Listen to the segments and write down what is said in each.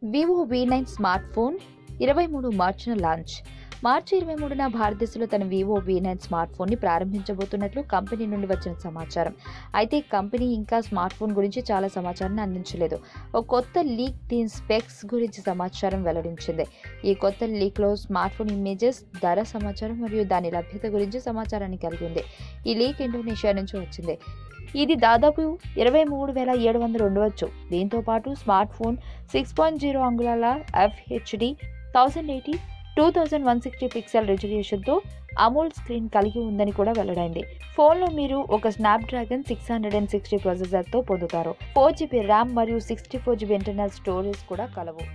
Vivo V9 smartphone 23 మార్చిన launch. మార్చి 23న భారతదేశంలో తన Vivo V9 స్మార్ట్ఫోన్ని ప్రారంభించబోతున్నట్లు కంపెనీ నుండి వచ్చిన సమాచారం. అయితే కంపెనీ ఇంకా స్మార్ట్ఫోన్ గురించి చాలా సమాచారాన్ని అందించలేదు. ఒక కొత్త లీక్ దీని స్పెక్స్ గురించి సమాచారం వెల్లడించింది. ఈ కొత్త లీక్లో స్మార్ట్ఫోన్ ఇమేజెస్, ధర సమాచారం మరియు దాని లభ్యత గురించి సమాచారాన్ని కలిగి ఉంది. ఈ లీక్ ఇండోనేషియా నుంచి వచ్చింది. ఇది దాదాపు 23,700 ఉండవచ్చు. దీంతో పాటు స్మార్ట్ ఫోన్ 6.0 అంగుళాల FHD 1080 2160 పిక్సెల్ రెజల్యూషన్తో అమోల్డ్ స్క్రీన్ కలిగి ఉందని కూడా వెల్లడైంది. ఫోన్లో మీరు ఒక స్నాప్డ్రాగన్ 660 ప్రాసెసర్తో పొందుతారు. 4GB ర్యామ్ మరియు 64GB ఇంటర్నల్ స్టోరేజ్ కూడా కలవు.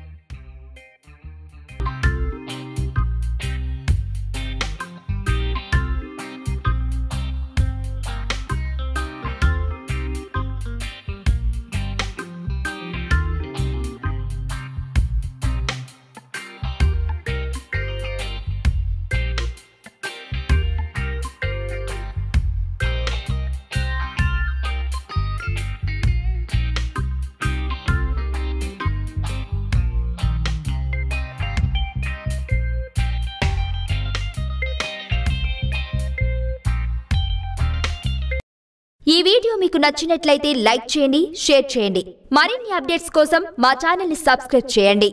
ఈ వీడియో మీకు నచ్చినట్లయితే లైక్ చేయండి, షేర్ చేయండి. మరిన్ని అప్డేట్స్ కోసం మా ఛానల్ ని సబ్స్క్రైబ్ చేయండి.